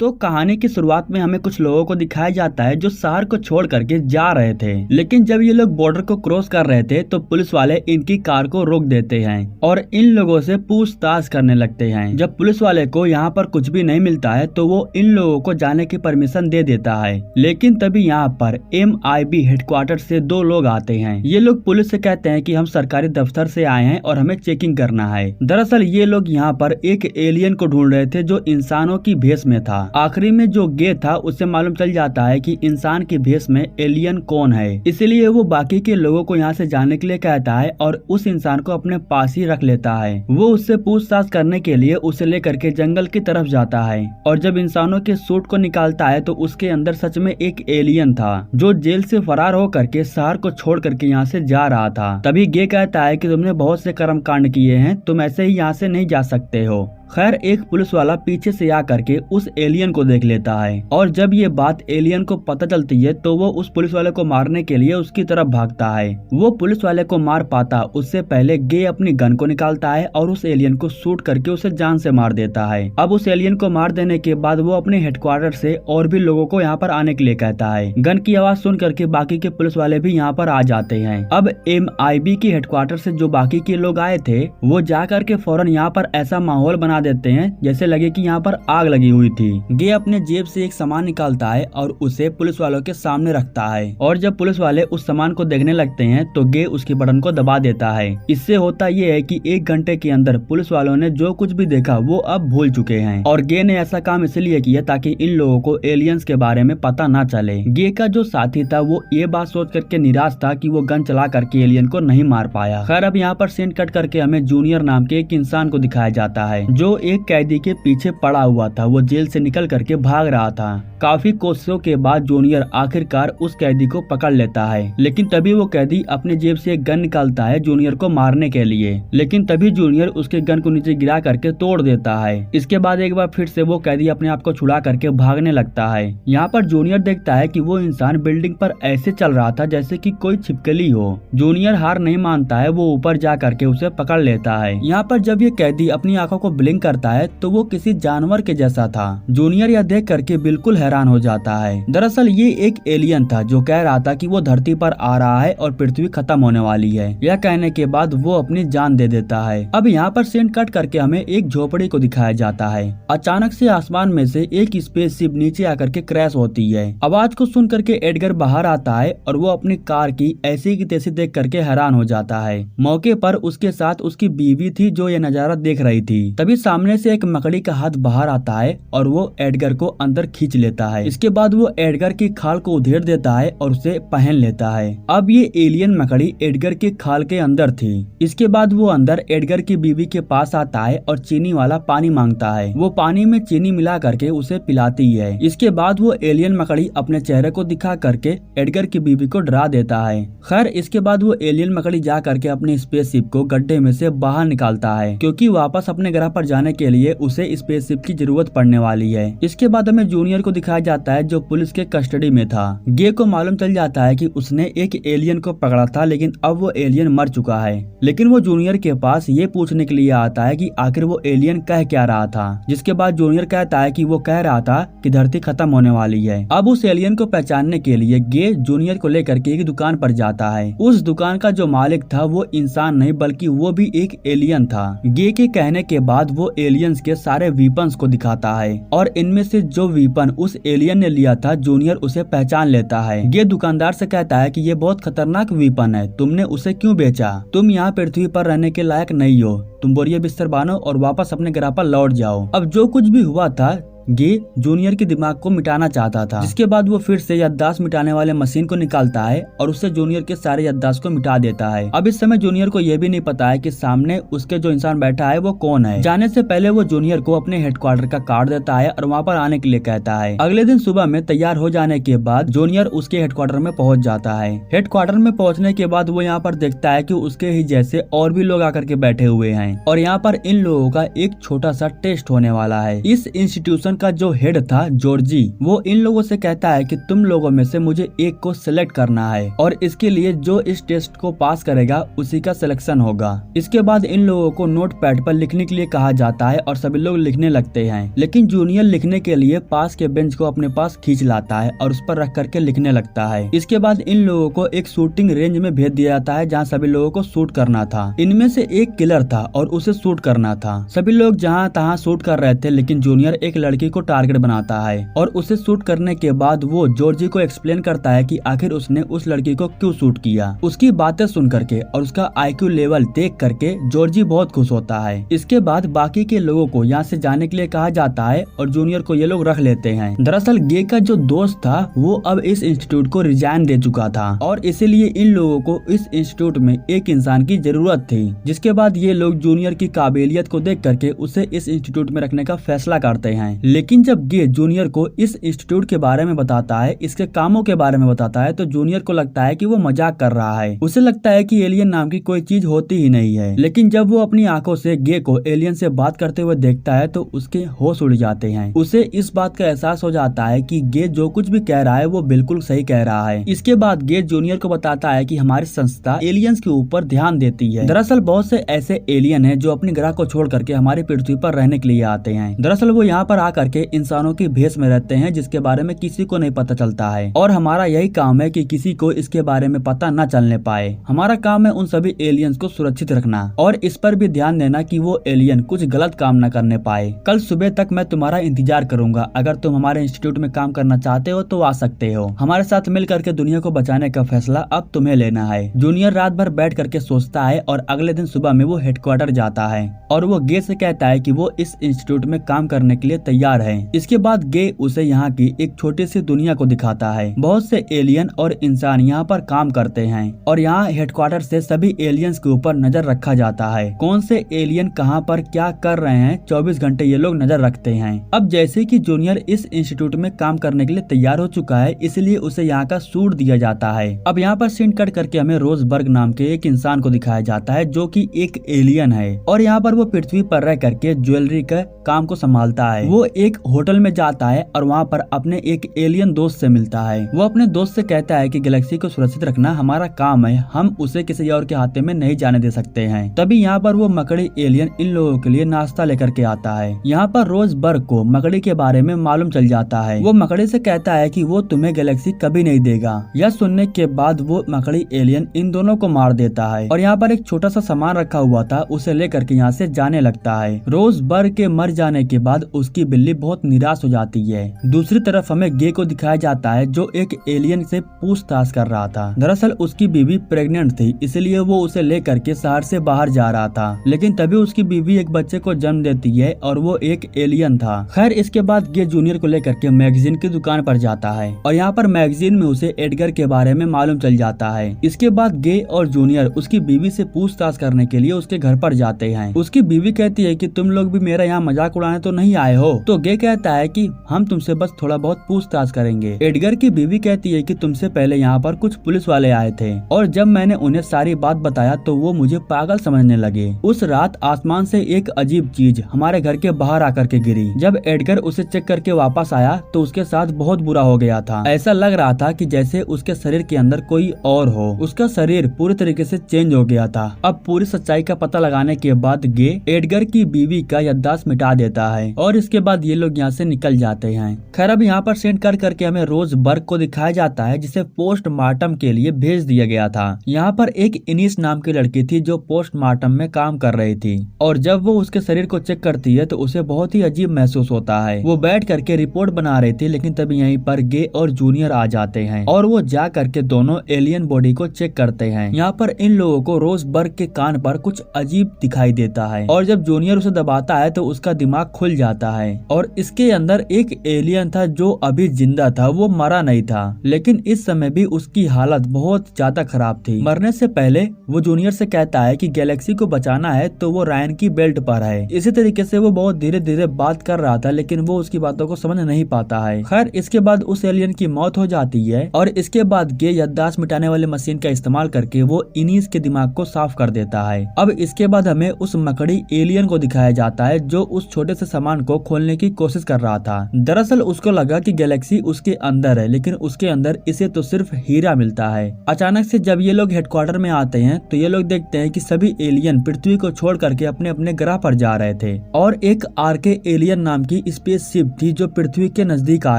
तो कहानी की शुरुआत में हमें कुछ लोगों को दिखाया जाता है जो शहर को छोड़ करके जा रहे थे, लेकिन जब ये लोग बॉर्डर को क्रॉस कर रहे थे तो पुलिस वाले इनकी कार को रोक देते हैं और इन लोगों से पूछताछ करने लगते हैं। जब पुलिस वाले को यहाँ पर कुछ भी नहीं मिलता है तो वो इन लोगों को जाने की परमिशन दे देता है, लेकिन तभी यहाँ पर MIB हेडक्वार्टर से 2 लोग आते हैं। ये लोग पुलिस से कहते हैं कि हम सरकारी दफ्तर से आए हैं और हमें चेकिंग करना है। दरअसल ये लोग यहाँ पर एक एलियन को ढूंढ रहे थे जो इंसानों की भेष में था। आखिरी में जो गे था उससे मालूम चल जाता है कि इंसान की भेष में एलियन कौन है, इसलिए वो बाकी के लोगों को यहाँ से जाने के लिए कहता है और उस इंसान को अपने पास ही रख लेता है। वो उससे पूछताछ करने के लिए उसे लेकर के जंगल की तरफ जाता है और जब इंसानों के सूट को निकालता है तो उसके अंदर सच में एक एलियन था जो जेल से फरार होकर के शहर को छोड़ करके यहाँ से जा रहा था। तभी गे कहता है कि तुमने बहुत से कर्म कांड किए हैं, तुम ऐसे ही यहाँ से नहीं जा सकते हो। खैर एक पुलिस वाला पीछे से आकर के उस एलियन को देख लेता है और जब ये बात एलियन को पता चलती है तो वो उस पुलिस वाले को मारने के लिए उसकी तरफ भागता है। वो पुलिस वाले को मार पाता उससे पहले गे अपनी गन को निकालता है और उस एलियन को शूट करके उसे जान से मार देता है। अब उस एलियन को मार देने के बाद वो अपने हेडक्वार्टर से और भी लोगों को यहाँ पर आने के लिए कहता है। गन की आवाज सुन करके बाकी के पुलिस वाले भी यहाँ पर आ जाते हैं। अब MIB की हेडक्वार्टर से जो बाकी के लोग आए थे वो जा करके फौरन यहाँ पर ऐसा माहौल बना देते हैं जैसे लगे कि यहाँ पर आग लगी हुई थी। गे अपने जेब से एक सामान निकालता है और उसे पुलिस वालों के सामने रखता है और जब पुलिस वाले उस सामान को देखने लगते हैं तो गे उसकी बटन को दबा देता है। इससे होता ये है कि 1 घंटे के अंदर पुलिस वालों ने जो कुछ भी देखा वो अब भूल चुके हैं और गे ने ऐसा काम इसलिए किया ताकि इन लोगों को एलियंस के बारे में पता न चले। गे का जो साथी था वो ये बात सोच करके निराश था कि वो गन चला करके एलियन को नहीं मार पाया। खैर अब यहाँ पर सीन कट करके हमें जूनियर नाम के एक इंसान को दिखाया जाता है जो एक कैदी के पीछे पड़ा हुआ था। वो जेल से निकल करके भाग रहा था। काफी कोशिशों के बाद जूनियर आखिरकार उस कैदी को पकड़ लेता है, लेकिन तभी वो कैदी अपने जेब से एक गन निकालता है जूनियर को मारने के लिए, लेकिन तभी जूनियर उसके गन को नीचे गिरा करके तोड़ देता है। इसके बाद एक बार फिर से वो कैदी अपने आप को छुड़ा करके भागने लगता है। यहाँ पर जूनियर देखता है कि वो इंसान बिल्डिंग पर ऐसे चल रहा था जैसे कि कोई छिपकली हो। जूनियर हार नहीं मानता है, वो ऊपर जा करके उसे पकड़ लेता है। यहाँ पर जब ये कैदी अपनी आंखों को ब्लिंक करता है तो वो किसी जानवर के जैसा था। जूनियर यह देख करके बिल्कुल हैरान हो जाता है। दरअसल ये एक एलियन था जो कह रहा था कि वो धरती पर आ रहा है और पृथ्वी खत्म होने वाली है। यह कहने के बाद वो अपनी जान दे देता है। अब यहाँ पर सीन कट करके हमें एक झोपड़ी को दिखाया जाता है। अचानक से आसमान में से एक स्पेसशिप नीचे आकर के क्रैश होती है। आवाज को सुन करके एडगर बाहर आता है और वो अपनी कार की ऐसी की तैसी देख करके हैरान हो जाता है। मौके पर उसके साथ उसकी बीवी थी जो ये नजारा देख रही थी। तभी सामने से एक मकड़ी का हाथ बाहर आता है और वो एडगर को अंदर खींच लेता है। इसके बाद वो एडगर की खाल को उधेड़ देता है और उसे पहन लेता है। अब ये एलियन मकड़ी एडगर की खाल के अंदर थी। इसके बाद वो अंदर एडगर की बीवी के पास आता है और चीनी वाला पानी मांगता है। वो पानी में चीनी मिला करके उसे पिलाती है। इसके बाद वो एलियन मकड़ी अपने चेहरे को दिखा करके एडगर की बीवी को डरा देता है। खैर इसके बाद वो एलियन मकड़ी जा करके अपनी स्पेसशिप को गड्ढे में से बाहर निकालता है, क्योंकि वापस अपने ग्रह पर जाने के लिए उसे स्पेसशिप की जरूरत पड़ने वाली है। इसके बाद हमें जूनियर को दिखाया जाता है जो पुलिस के कस्टडी में था। गे को मालूम चल जाता है कि उसने एक एलियन को पकड़ा था, लेकिन अब वो एलियन मर चुका है। लेकिन वो जूनियर के पास ये पूछने के लिए आता है कि आखिर वो एलियन कह क्या रहा था, जिसके बाद जूनियर कहता है कि वो कह रहा था कि धरती खत्म होने वाली है। अब उस एलियन को पहचानने के लिए गे जूनियर को लेकर के एक दुकान पर जाता है। उस दुकान का जो मालिक था वो इंसान नहीं बल्कि वो भी एक एलियन था। गे के कहने के बाद वो एलियंस के सारे वीपन्स को दिखाता है और इनमें से जो वीपन उस एलियन ने लिया था जूनियर उसे पहचान लेता है। ये दुकानदार से कहता है कि ये बहुत खतरनाक वीपन है, तुमने उसे क्यों बेचा? तुम यहाँ पृथ्वी पर रहने के लायक नहीं हो, तुम बोरिया बिस्तर बांधो और वापस अपने ग्रह पर लौट जाओ। अब जो कुछ भी हुआ था गे जूनियर के दिमाग को मिटाना चाहता था, जिसके बाद वो फिर से याददाश्त मिटाने वाले मशीन को निकालता है और उससे जूनियर के सारे याददाश्त को मिटा देता है। अब इस समय जूनियर को यह भी नहीं पता है कि सामने उसके जो इंसान बैठा है वो कौन है। जाने से पहले वो जूनियर को अपने हेडक्वार्टर का कार्ड देता है और वहाँ पर आने के लिए कहता है। अगले दिन सुबह में तैयार हो जाने के बाद जूनियर उसके हेडक्वार्टर में पहुँच जाता है। हेडक्वार्टर में पहुँचने के बाद वो यहाँ पर देखता है कि उसके ही जैसे और भी लोग आकर के बैठे हुए हैं और यहाँ पर इन लोगों का एक छोटा सा टेस्ट होने वाला है। इस इंस्टीट्यूशन का जो हेड था जॉर्जी, वो इन लोगों से कहता है कि तुम लोगों में से मुझे एक को सिलेक्ट करना है और इसके लिए जो इस टेस्ट को पास करेगा उसी का सिलेक्शन होगा। इसके बाद इन लोगों को नोट पैड पर लिखने के लिए कहा जाता है और सभी लोग लिखने लगते हैं, लेकिन जूनियर लिखने के लिए पास के बेंच को अपने पास खींच लाता है और उस पर रख करके लिखने लगता है। इसके बाद इन लोगों को एक शूटिंग रेंज में भेज दिया जाता है जहाँ सभी लोगों को शूट करना था। इनमें से एक किलर था और उसे शूट करना था। सभी लोग जहाँ तहाँ शूट कर रहे थे, लेकिन जूनियर एक लड़की को टारगेट बनाता है और उसे शूट करने के बाद वो जॉर्जी को एक्सप्लेन करता है कि आखिर उसने उस लड़की को क्यों शूट किया। उसकी बातें सुन करके और उसका IQ लेवल देख करके जॉर्जी बहुत खुश होता है। इसके बाद बाकी के लोगों को यहाँ से जाने के लिए कहा जाता है और जूनियर को ये लोग रख लेते हैं। दरअसल गे का जो दोस्त था वो अब इस इंस्टीट्यूट को रिजाइन दे चुका था और इसीलिए इन लोगों को इस इंस्टीट्यूट में एक इंसान की जरूरत थी। जिसके बाद ये लोग जूनियर की काबिलियत को देख करके उसे इस इंस्टीट्यूट में रखने का फैसला करते हैं। लेकिन जब गे जूनियर को इस इंस्टीट्यूट के बारे में बताता है, इसके कामों के बारे में बताता है, तो जूनियर को लगता है कि वो मजाक कर रहा है। उसे लगता है कि एलियन नाम की कोई चीज होती ही नहीं है। लेकिन जब वो अपनी आंखों से गे को एलियन से बात करते हुए देखता है तो उसके होश उड़ जाते हैं। उसे इस बात का एहसास हो जाता है कि गे जो कुछ भी कह रहा है वो बिल्कुल सही कह रहा है। इसके बाद गे जूनियर को बताता है कि हमारी संस्था एलियंस के ऊपर ध्यान देती है। दरअसल बहुत से ऐसे एलियन हैं जो अपनी ग्रह को छोड़ करके हमारी पृथ्वी पर रहने के लिए आते हैं। दरअसल वो यहाँ पर आकर के इंसानों की भेष में रहते हैं जिसके बारे में किसी को नहीं पता चलता है और हमारा यही काम है कि किसी को इसके बारे में पता न चलने पाए। हमारा काम है उन सभी एलियंस को सुरक्षित रखना और इस पर भी ध्यान देना कि वो एलियन कुछ गलत काम न करने पाए। कल सुबह तक मैं तुम्हारा इंतजार करूंगा। अगर तुम हमारे इंस्टीट्यूट में काम करना चाहते हो तो आ सकते हो। हमारे साथ मिल करके दुनिया को बचाने का फैसला अब तुम्हें लेना है। जूनियर रात भर बैठ करके सोचता है और अगले दिन सुबह में वो हेडक्वार्टर जाता है और वो गे से कहता है कि वो इस इंस्टीट्यूट में काम करने के लिए तैयार है। इसके बाद गे उसे यहाँ की एक छोटी सी दुनिया को दिखाता है। बहुत से एलियन और इंसान यहाँ पर काम करते हैं और यहाँ हेडक्वार्टर से सभी एलियंस के ऊपर नजर रखा जाता है। कौन से एलियन कहाँ पर क्या कर रहे हैं 24 घंटे ये लोग नजर रखते हैं। अब जैसे कि जूनियर इस इंस्टीट्यूट में काम करने के लिए तैयार हो चुका है, इसलिए उसे यहाँ का सूट दिया जाता है। अब यहाँ पर सीन कट करके हमें रोजबर्ग नाम के एक इंसान को दिखाया जाता है जो कि एक एलियन है और यहाँ पर वो पृथ्वी पर रह करके ज्वेलरी का काम को संभालता है। वो एक होटल में जाता है और वहाँ पर अपने एक एलियन दोस्त से मिलता है। वो अपने दोस्त से कहता है कि गैलेक्सी को सुरक्षित रखना हमारा काम है, हम उसे किसी और के हाथे में नहीं जाने दे सकते हैं। तभी यहाँ पर वो मकड़ी एलियन इन लोगों के लिए नाश्ता लेकर के आता है। यहाँ पर रोजबर्ग को मकड़ी के बारे में मालूम चल जाता है। वो मकड़ी से कहता है कि वो तुम्हें गैलेक्सी कभी नहीं देगा। यह सुनने के बाद वो मकड़ी एलियन इन दोनों को मार देता है और यहाँ पर एक छोटा सा सामान रखा हुआ था उसे लेकर के यहाँ से जाने लगता है। रोजबर्ग के मर जाने के बाद उसकी बिल्ली बहुत निराश हो जाती है। दूसरी तरफ हमें गे को दिखाया जाता है जो एक एलियन से पूछताछ कर रहा था। दरअसल उसकी बीवी प्रेग्नेंट थी, इसलिए वो उसे लेकर के शहर से बाहर जा रहा था, लेकिन तभी उसकी बीवी एक बच्चे को जन्म देती है और वो एक एलियन था। खैर इसके बाद गे जूनियर को लेकर के मैगजीन की दुकान पर जाता है और यहाँ पर मैगजीन में उसे एडगर के बारे में मालूम चल जाता है। इसके बाद गे और जूनियर उसकी बीवी से पूछताछ करने के लिए उसके घर पर जाते हैं। उसकी बीवी कहती है कि तुम लोग भी मेरा यहाँ मजाक उड़ाने तो नहीं आए हो। तो गे कहता है कि हम तुमसे बस थोड़ा बहुत पूछताछ करेंगे। एडगर की बीवी कहती है कि तुमसे पहले यहाँ पर कुछ पुलिस वाले आए थे और जब मैंने उन्हें सारी बात बताया तो वो मुझे पागल समझने लगे। उस रात आसमान से एक अजीब चीज हमारे घर के बाहर आकर के गिरी। जब एडगर उसे चेक करके वापस आया तो उसके साथ बहुत बुरा हो गया था। ऐसा लग रहा था कि जैसे उसके शरीर के अंदर कोई और हो। उसका शरीर पूरी तरीके से चेंज हो गया था। अब पूरी सच्चाई का पता लगाने के बाद गे एडगर की बीवी का याददाश्त मिटा देता है और इसके बाद ये लोग यहाँ से निकल जाते हैं। खैर अब यहाँ पर सेंड कर करके हमें रोजबर्ग को दिखाया जाता है जिसे पोस्टमार्टम के लिए भेज दिया गया था। यहाँ पर एक इनिस नाम की लड़की थी जो पोस्टमार्टम में काम कर रही थी और जब वो उसके शरीर को चेक करती है तो उसे बहुत ही अजीब महसूस होता है। वो बैठ करके रिपोर्ट बना रही थी, लेकिन तभी यहीं पर गे और जूनियर आ जाते हैं और वो जा करके दोनों एलियन बॉडी को चेक करते हैं। यहाँ पर इन लोगों को रोजबर्ग के कान पर कुछ अजीब दिखाई देता है और जब जूनियर उसे दबाता है तो उसका दिमाग खुल जाता है और इसके अंदर एक एलियन था जो अभी जिंदा था। वो मरा नहीं था, लेकिन इस समय भी उसकी हालत बहुत ज्यादा खराब थी। मरने से पहले वो जूनियर से कहता है कि गैलेक्सी को बचाना है तो वो रायन की बेल्ट पर है। इसी तरीके से वो बहुत धीरे धीरे बात कर रहा था, लेकिन वो उसकी बातों को समझ नहीं पाता है। खैर इसके बाद उस एलियन की मौत हो जाती है और इसके बाद गे याददाश्त मिटाने वाले मशीन का इस्तेमाल करके वो इनिस के दिमाग को साफ कर देता है। अब इसके बाद हमें उस मकड़ी एलियन को दिखाया जाता है जो उस छोटे से सामान को खोलने की की कोशिश कर रहा था। दरअसल उसको लगा कि गैलेक्सी उसके अंदर है, लेकिन उसके अंदर इसे तो सिर्फ हीरा मिलता है। अचानक से जब ये लोग हेडक्वार्टर में आते हैं तो ये लोग देखते हैं कि सभी एलियन पृथ्वी को छोड़ करके अपने अपने ग्रह पर जा रहे थे और एक आरके एलियन नाम की स्पेसशिप थी जो पृथ्वी के नजदीक आ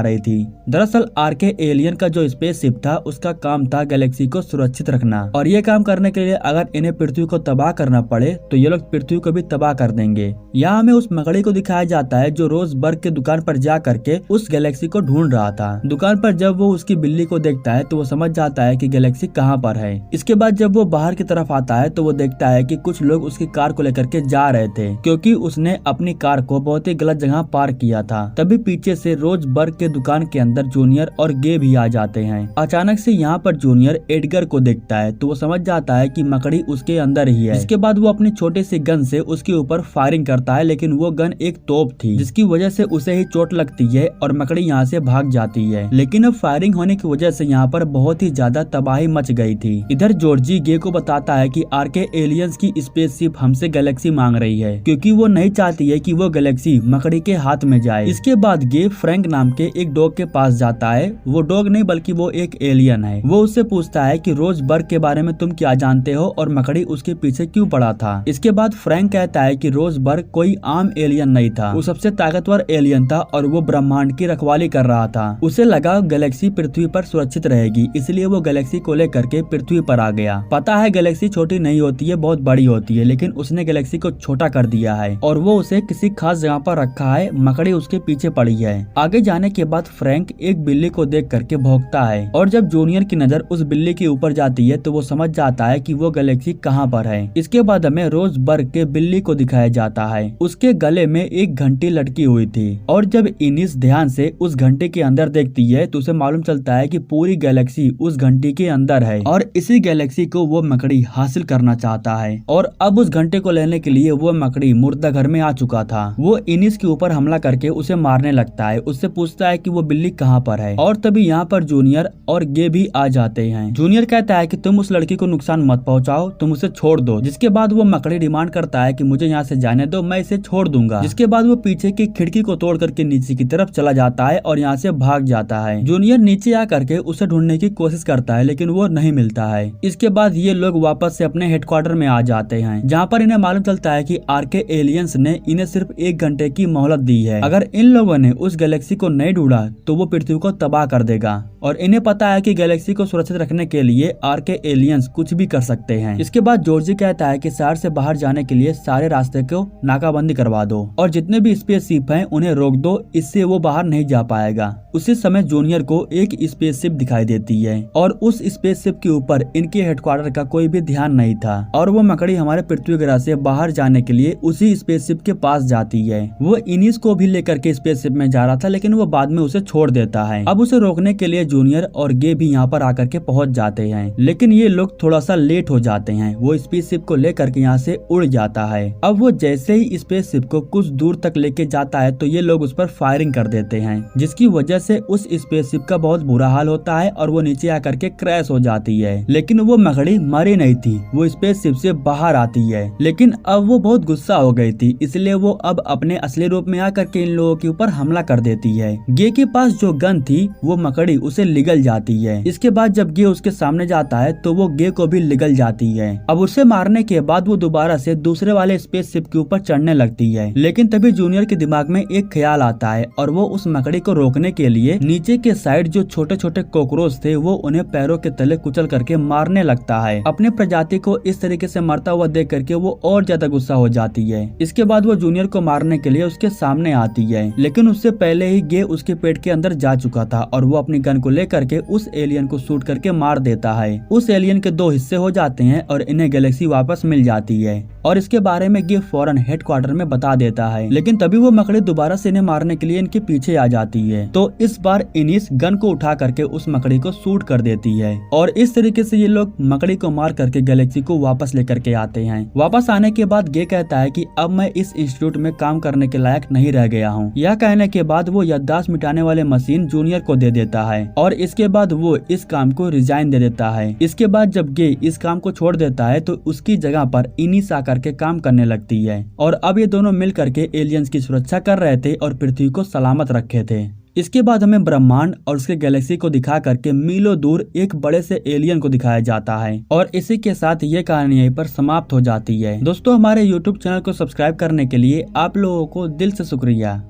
रही थी। दरअसल आरके एलियन का जो स्पेसशिप था उसका काम था गैलेक्सी को सुरक्षित रखना, और ये काम करने के लिए अगर इन्हें पृथ्वी को तबाह करना पड़े तो ये लोग पृथ्वी को भी तबाह कर देंगे। यहाँ हमें उस मकड़ी को दिखाया जाता है जो रोजबर्ग के दुकान पर जा करके उस गैलेक्सी को ढूंढ रहा था। दुकान पर जब वो उसकी बिल्ली को देखता है तो वो समझ जाता है कि गैलेक्सी कहाँ पर है। इसके बाद जब वो बाहर की तरफ आता है तो वो देखता है कि कुछ लोग उसकी कार को लेकर के जा रहे थे, क्योंकि उसने अपनी कार को बहुत ही गलत जगह पार्क किया था। तभी पीछे से रोजबर्ग के दुकान के अंदर जूनियर और गे भी आ जाते हैं। अचानक से यहाँ पर जूनियर एडगर को देखता है तो वो समझ जाता है कि मकड़ी उसके अंदर ही है। इसके बाद वो अपनी छोटे से गन से उसके ऊपर फायरिंग करता है, लेकिन वो गन एक तोप थी जिसकी वजह से उसे ही चोट लगती है और मकड़ी यहाँ से भाग जाती है। लेकिन अब फायरिंग होने की वजह से यहाँ पर बहुत ही ज्यादा तबाही मच गई थी। इधर जॉर्जी गे को बताता है कि आरके एलियंस की स्पेसशिप हमसे गैलेक्सी मांग रही है, क्योंकि वो नहीं चाहती है कि वो गैलेक्सी मकड़ी के हाथ में जाए। इसके बाद गे फ्रैंक नाम के एक डॉग के पास जाता है। वो डॉग नहीं बल्कि वो एक एलियन है। वो उससे पूछता है कि रोजबर्ग के बारे में तुम क्या जानते हो और मकड़ी उसके पीछे क्यों पड़ा था। इसके बाद फ्रैंक कहता है कि रोजबर्ग कोई आम एलियन नहीं था, वो सबसे ताकतवर एलियन था और वो ब्रह्मांड की रखवाली कर रहा था। उसे लगा गैलेक्सी पृथ्वी पर सुरक्षित रहेगी, इसलिए वो गैलेक्सी को लेकर के पृथ्वी पर आ गया। पता है गैलेक्सी छोटी नहीं होती है, बहुत बड़ी होती है, लेकिन उसने गैलेक्सी को छोटा कर दिया है और वो उसे किसी खास जगह पर रखा है। मकड़ी उसके पीछे पड़ी है। आगे जाने के बाद फ्रैंक एक बिल्ली को देख करके भौंकता है और जब जूनियर की नजर उस बिल्ली के ऊपर जाती है तो वो समझ जाता है कि वो गैलेक्सी कहाँ पर है। इसके बाद हमें रोजबर्ग के बिल्ली को दिखाया जाता है। उसके गले में एक घंटी लटकी हुई थी और जब इनिस ध्यान से उस घंटे के अंदर देखती है तो उसे मालूम चलता है कि पूरी गैलेक्सी उस घंटी के अंदर है और इसी गैलेक्सी को वो मकड़ी हासिल करना चाहता है। और अब उस घंटे को लेने के लिए वो मकड़ी मुर्दा घर में आ चुका था। वो इनिस के ऊपर हमला करके उसे मारने लगता है। उससे पूछता है कि वो बिल्ली कहाँ पर है और तभी यहाँ पर जूनियर और गे भी आ जाते हैं। जूनियर कहता है कि तुम उस लड़की को नुकसान मत पहुँचाओ, तुम उसे छोड़ दो। जिसके बाद वो मकड़ी डिमांड करता है कि मुझे यहाँ से जाने दो, मैं इसे छोड़ दूंगा। जिसके बाद वो पीछे की खिड़की को तोड़ करके नीचे की तरफ चला जाता है और यहाँ से भाग जाता है। जूनियर नीचे आ करके उसे ढूंढने की कोशिश करता है लेकिन वो नहीं मिलता है। इसके बाद ये लोग वापस से अपने हेडक्वार्टर में आ जाते हैं, जहाँ पर इन्हें मालूम चलता है कि आरके एलियंस ने इन्हें सिर्फ 1 घंटे की मोहलत दी है। अगर इन लोगों ने उस गैलेक्सी को नहीं ढूंढा तो वो पृथ्वी को तबाह कर देगा और इन्हें पता है कि गैलेक्सी को सुरक्षित रखने के लिए आरके एलियंस कुछ भी कर सकते हैं। इसके बाद जॉर्जी कहता है कि शहर से बाहर जाने के लिए सारे रास्ते को नाकाबंदी करवा दो और जितने भी स्पेसशिप हैं उन्हें रोक दो, इससे वो बाहर नहीं जा पाएगा। उसी समय जूनियर को एक स्पेसशिप दिखाई देती है और उस स्पेसशिप के ऊपर इनके हेडक्वार्टर का कोई भी ध्यान नहीं था और वो मकड़ी हमारे पृथ्वी ग्रह से बाहर जाने के लिए उसी स्पेसशिप के पास जाती है। वो इनिस को भी लेकर के स्पेसशिप में जा रहा था लेकिन वो बाद में उसे छोड़ देता है। अब उसे रोकने के लिए जूनियर और गे भी यहाँ पर आकर के पहुँच जाते हैं, लेकिन ये लोग थोड़ा सा लेट हो जाते हैं। वो स्पेसशिप को लेकर के यहाँ से उड़ जाता है। अब वो जैसे ही स्पेसशिप को कुछ दूर तक लेके जाता है तो ये लोग उस पर फायरिंग कर देते हैं, जिसकी वजह से उस स्पेसशिप का बहुत बुरा हाल होता है और वो नीचे आकर के क्रैश हो जाती है। लेकिन वो मकड़ी मरी नहीं थी, वो स्पेसशिप से बाहर आती है। लेकिन अब वो बहुत गुस्सा हो गई थी, इसलिए वो अब अपने असली रूप में आकर के इन लोगों के ऊपर हमला कर देती है। गे के पास जो गन थी वो मकड़ी उसे लिगल जाती है। इसके बाद जब गे उसके सामने जाता है तो वो गे को भी लिगल जाती है। अब उसे मारने के बाद वो दोबारा से दूसरे वाले स्पेसशिप के ऊपर चढ़ने लगती है, लेकिन तभी जूनियर के दिमाग में एक ख्याल आता है और वो उस मकड़ी को रोकने के लिए नीचे के साइड जो छोटे छोटे कॉकरोच थे वो उन्हें पैरों के तले कुचल करके मारने लगता है। अपने प्रजाति को इस तरीके से मरता हुआ देख करके वो और ज्यादा गुस्सा हो जाती है। इसके बाद वो जूनियर को मारने के लिए उसके सामने आती है, लेकिन उससे पहले ही गे उसके पेट के अंदर जा चुका था और वो अपनी गन को लेकर के उस एलियन को शूट करके मार देता है। उस एलियन के 2 हिस्से हो जाते हैं और इन्हें गैलेक्सी वापस मिल जाती है और इसके बारे में गे फौरन हेडक्वार्टर में बता देता है। लेकिन तभी वो मकड़ी दोबारा से इन्हें मारने के लिए इनके पीछे आ जाती है, तो इस बार इनिस गन को उठा करके उस मकड़ी को शूट कर देती है और इस तरीके से ये लोग मकड़ी को मार करके गैलेक्सी को वापस लेकर के आते हैं। वापस आने के बाद गे कहता है कि अब मैं इस इंस्टीट्यूट में काम करने के लायक नहीं रह गया हूँ। यह कहने के बाद वो याददाश्त मिटाने वाले मशीन जूनियर को दे देता है और इसके बाद वो इस काम को रिजाइन दे देता है। इसके बाद जब गे इस काम को छोड़ देता है तो उसकी जगह पर इनिस आकर करके काम करने लगती है और अब ये दोनों मिल करके एलियंस की सुरक्षा कर रहे थे और पृथ्वी को सलामत रखे थे। इसके बाद हमें ब्रह्मांड और उसके गैलेक्सी को दिखा करके मीलों दूर एक बड़े से एलियन को दिखाया जाता है और इसी के साथ ये कहानी यहीं पर समाप्त हो जाती है। दोस्तों, हमारे YouTube चैनल को सब्सक्राइब करने के लिए आप लोगों को दिल से शुक्रिया।